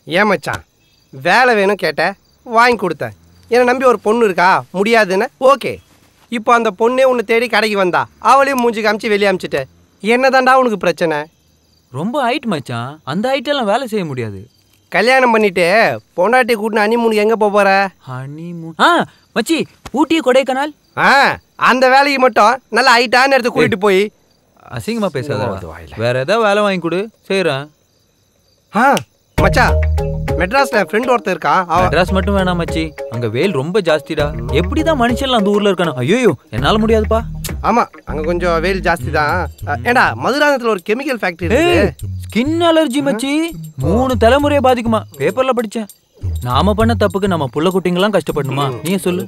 ஏன் மச்சான் வேலை வேணும் கேட்டேன் வாங்கி கொடுத்தேன். என்னை நம்பி ஒரு பொண்ணு இருக்கா முடியாதுன்னு ஓகே. இப்போ அந்த பொண்ணே உன்னை தேடி கடைக்கு வந்தா அவளையும் மூஞ்சி காமிச்சு வெளியே அமிச்சிட்ட. என்னதாண்டா உனக்கு பிரச்சனை? ரொம்ப ஹைட் மச்சான், அந்த ஹைட்டெல்லாம் வேலை செய்ய முடியாது. கல்யாணம் பண்ணிட்டு பொண்டாட்டி கூட்டின ஹனிமூனுக்கு எங்கே போற? ஹனிமூன் மச்சி, ஊட்டி கொடைக்கானல். அந்த வேலைக்கு மட்டும் நல்லா ஹைட்டான இடத்துக்கு கூட்டிட்டு போய். அசிங்கமா பேசாத, வேற ஏதாவது வேலை வாங்கி கொடு, செய்யறேன். மச்சா மெட்ராஸ்ல ஃப்ரெண்ட் ஒருத்தர் இருக்கா. மெட்ராஸ் மட்டும் வேணாம் மச்சி, அங்க வெயில் ரொம்ப ஜாஸ்திடா. எப்படிதான் மனுஷன்லாம் அந்த ஊர்ல இருக்கானோ? ஐயோ என்னால முடியாதுப்பா. ஆமா அங்க கொஞ்சம் வெயில் ஜாஸ்தி தான். ஏண்டா மதுராந்தகத்துல ஒரு கெமிக்கல் ஃபேக்டரி இருக்கு. ஸ்கின் அலர்ஜி மச்சி 3 தலைமுறையை பாதிக்குமா, பேப்பர்ல படிச்சேன். நாம பண்ண தப்புக்கு நம்ம புள்ள குட்டிங்கெல்லாம் கஷ்டப்படணுமா? நீ சொல்லு.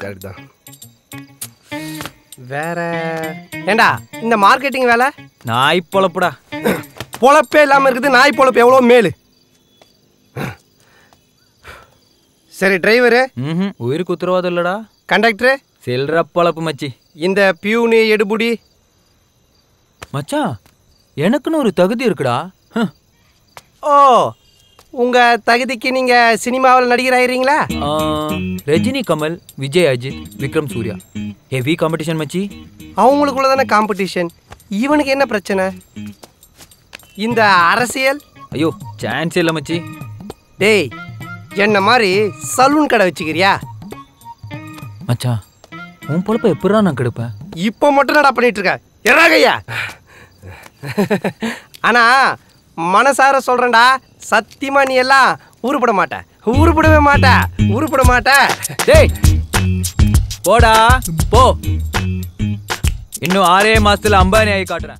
வேற ஏண்டா இந்த மார்க்கெட்டிங் வேலை நாய் பொழப்புடா. பொழப்பே இல்லாம இருக்குது, நாய் பொழப்பு எவ்வளோ மேலு. சரி டிரைவரு உயிருக்கு உத்தரவாதம் இல்லடா. கண்டக்டரு செல்ற பொழப்பு மச்சி. இந்த பியூனு எடுபுடி மச்சான் எனக்குன்னு ஒரு தகுதி இருக்குடா. ஓ உங்க தகுதிக்கு நீங்க சினிமாவில் நடிகர் ஆயிரீங்களா? ரஜினி, கமல், விஜய், அஜித், விக்ரம், சூர்யா ஹெவி காம்படிஷன் மச்சி. அவங்களுக்குள்ள தானே காம்படிஷன். இவனுக்கு என்ன பிரச்சனை? இந்த அரசியல் ஐயோ சான்ஸ் இல்லை மச்சி. டேய் என்ன மாதிரி சலூன் கடை வச்சுக்கிறியா? மச்சான் உன் பொழப்ப எப்படா நான் கெடுப்பேன்? இப்போ மட்டும் நடா பண்ணிட்டு இருக்க எறாகையா. ஆனா மனசார சொல்றேன்டா, சத்தியமா நீ எல்லாம் உருப்பட மாட்ட, உருப்படவே மாட்ட, உருப்பட மாட்ட. டேய் போடா போ, இன்னும் 6 மாசத்துல அம்பானி ஆகி காட்டுறேன்.